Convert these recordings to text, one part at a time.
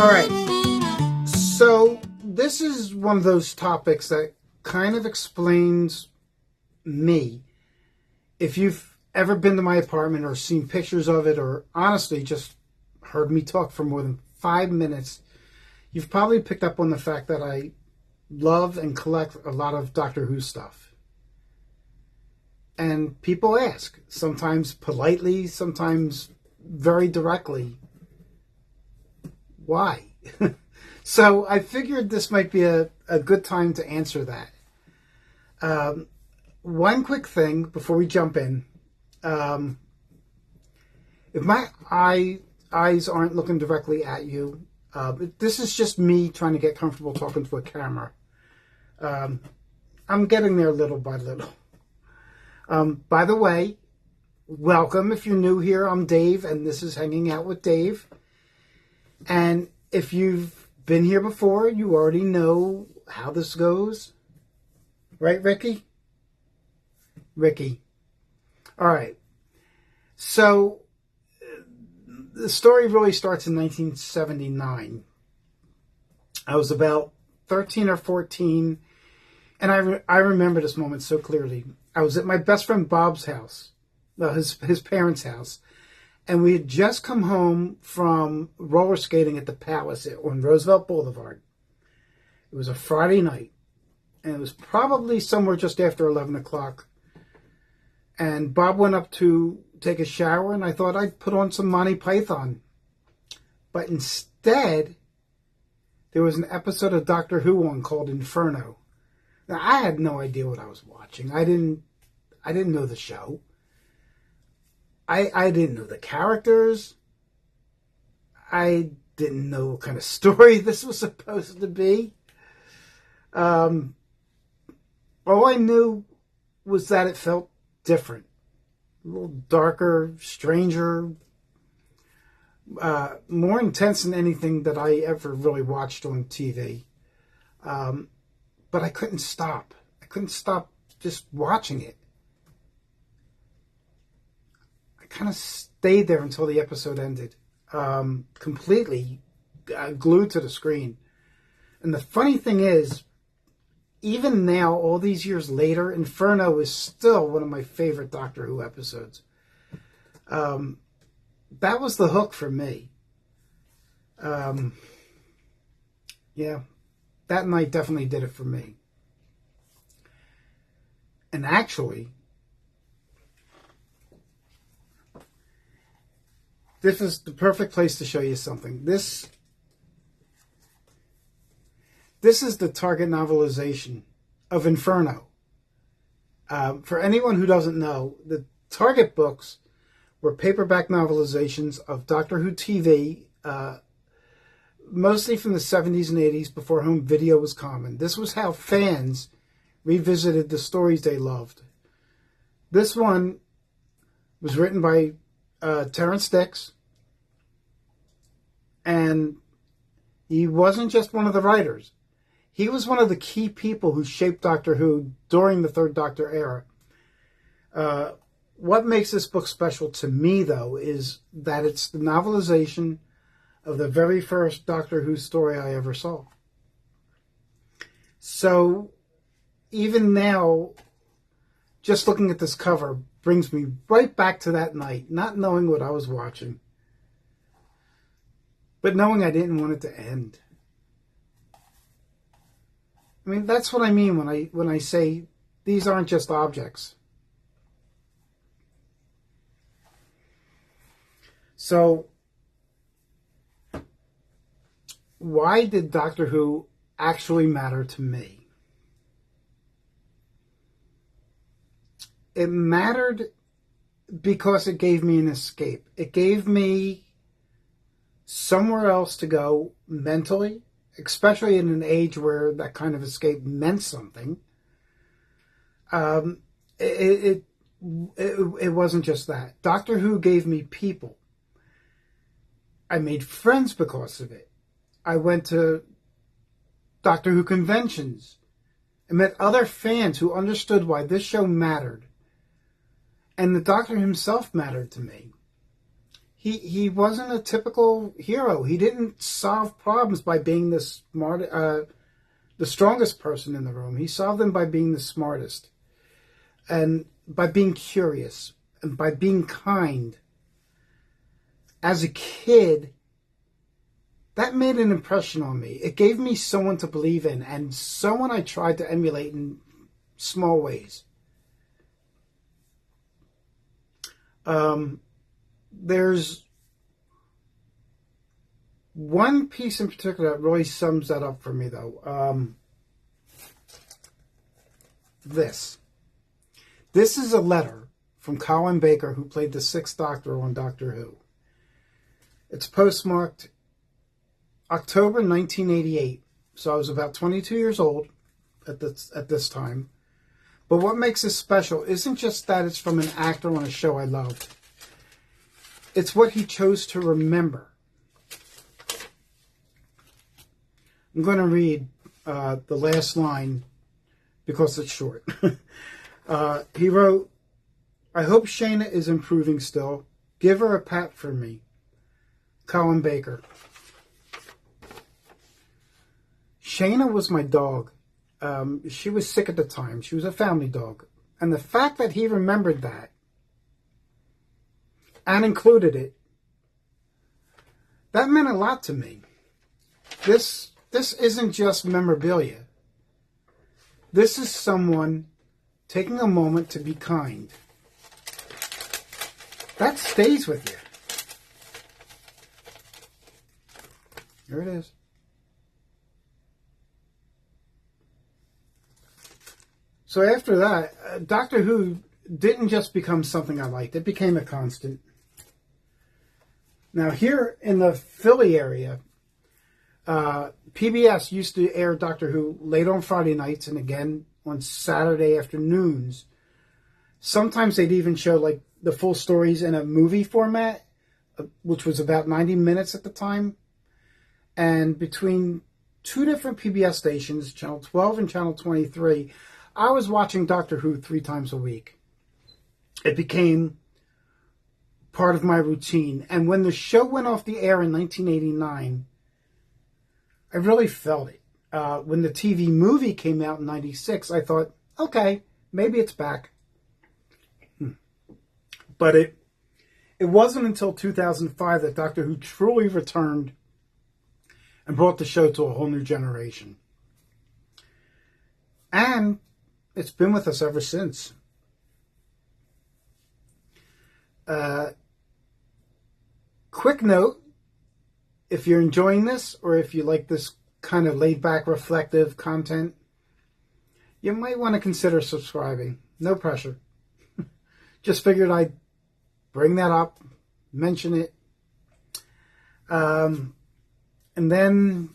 All right, so this is one of those topics that kind of explains me. If you've ever been to my apartment or seen pictures of it, or honestly just heard me talk for more than 5 minutes, you've probably picked up on the fact that I love and collect a lot of Doctor Who stuff. And people ask, sometimes politely, sometimes very directly, why? So I figured this might be a good time to answer that. One quick thing before we jump in. If my eyes aren't looking directly at you, this is just me trying to get comfortable talking to a camera. I'm getting there little by little. By the way, welcome if you're new here. I'm Dave, and this is Hanging Out with Dave. And if you've been here before, you already know how this goes. Right, Ricky? Ricky. All right. So, the story really starts in 1979. I was about 13 or 14, and I remember this moment so clearly. I was at my best friend Bob's house, his parents' house, and we had just come home from roller skating at the Palace on Roosevelt Boulevard. It was a Friday night, and it was probably somewhere just after 11 o'clock. And Bob went up to take a shower, and I thought I'd put on some Monty Python. But instead, there was an episode of Doctor Who on called Inferno. Now, I had no idea what I was watching. I didn't know the show. I didn't know the characters. I didn't know what kind of story this was supposed to be. All I knew was that it felt different. A little darker, stranger, more intense than anything that I ever really watched on TV. But I couldn't stop. I couldn't stop just watching it. I kind of stayed there until the episode ended. Completely glued to the screen. And the funny thing is, even now, all these years later, Inferno is still one of my favorite Doctor Who episodes. That was the hook for me. Yeah, that night definitely did it for me. And actually, this is the perfect place to show you something. This is the Target novelization of Inferno. For anyone who doesn't know, the Target books were paperback novelizations of Doctor Who TV, mostly from the 70s and 80s before home video was common. This was how fans revisited the stories they loved. This one was written by Terrance Dicks, and he wasn't just one of the writers. He was one of the key people who shaped Doctor Who during the Third Doctor era. What makes this book special to me, though, is that it's the novelization of the very first Doctor Who story I ever saw. So, even now, just looking at this cover brings me right back to that night, not knowing what I was watching, but knowing I didn't want it to end. I mean, that's what I mean when I say these aren't just objects. So, why did Doctor Who actually matter to me? It mattered because it gave me an escape. It gave me somewhere else to go mentally, especially in an age where that kind of escape meant something. It wasn't just that. Doctor Who gave me people. I made friends because of it. I went to Doctor Who conventions and met other fans who understood why this show mattered. And the Doctor himself mattered to me. he wasn't a typical hero. He didn't solve problems by being the strongest person in the room. He solved them by being the smartest, and by being curious, and by being kind. As a kid, that made an impression on me. It gave me someone to believe in, and someone I tried to emulate in small ways. There's one piece in particular that really sums that up for me, though. This is a letter from Colin Baker, who played the Sixth Doctor on Doctor Who. It's postmarked October 1988, so I was about 22 years old at this time. But what makes this special isn't just that it's from an actor on a show I loved. It's what he chose to remember. I'm going to read the last line because it's short. He wrote, "I hope Shayna is improving still. Give her a pat for me. Colin Baker." Shayna was my dog. She was sick at the time. She was a family dog. And the fact that he remembered that and included it, that meant a lot to me. This isn't just memorabilia. This is someone taking a moment to be kind. That stays with you. Here it is. So after that, Doctor Who didn't just become something I liked. It became a constant. Now here in the Philly area, PBS used to air Doctor Who late on Friday nights and again on Saturday afternoons. Sometimes they'd even show like the full stories in a movie format, which was about 90 minutes at the time. And between two different PBS stations, Channel 12 and Channel 23, I was watching Doctor Who 3 times a week. It became part of my routine. And when the show went off the air in 1989, I really felt it. When the TV movie came out in 96, I thought, okay, maybe it's back. But it wasn't until 2005 that Doctor Who truly returned and brought the show to a whole new generation. And it's been with us ever since. Quick note, if you're enjoying this, or if you like this kind of laid-back, reflective content, you might want to consider subscribing. No pressure. Just figured I'd bring that up, mention it. And then...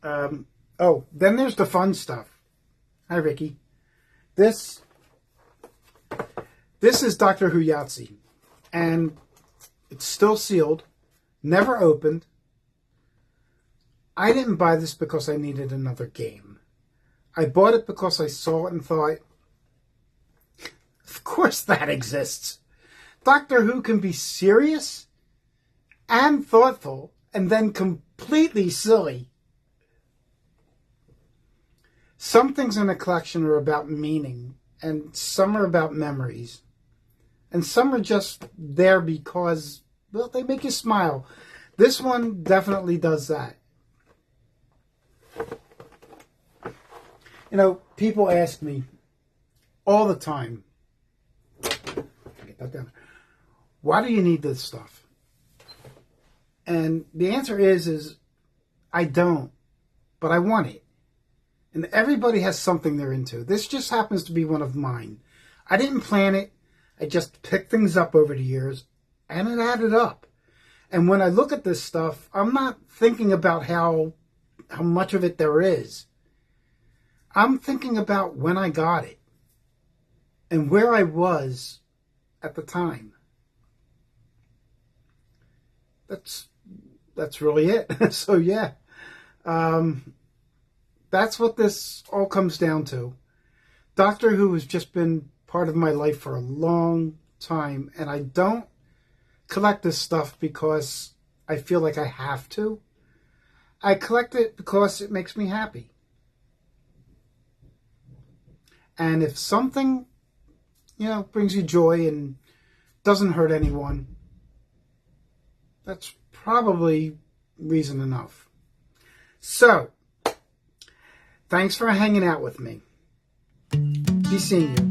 then there's the fun stuff. Hi, Ricky. This is Doctor Who Yahtzee, and it's still sealed, never opened. I didn't buy this because I needed another game. I bought it because I saw it and thought, of course that exists. Doctor Who can be serious and thoughtful and then completely silly. Some things in a collection are about meaning, and some are about memories. And some are just there because, well, they make you smile. This one definitely does that. You know, people ask me all the time, get that down, why do you need this stuff? And the answer is I don't, but I want it. And everybody has something they're into. This just happens to be one of mine. I didn't plan it. I just picked things up over the years, and it added up. And when I look at this stuff, I'm not thinking about how much of it there is. I'm thinking about when I got it and where I was at the time. That's really it. So yeah. That's what this all comes down to. Doctor Who has just been part of my life for a long time, and I don't collect this stuff because I feel like I have to. I collect it because it makes me happy. And if something, brings you joy and doesn't hurt anyone, that's probably reason enough. So, thanks for hanging out with me. Be seeing you.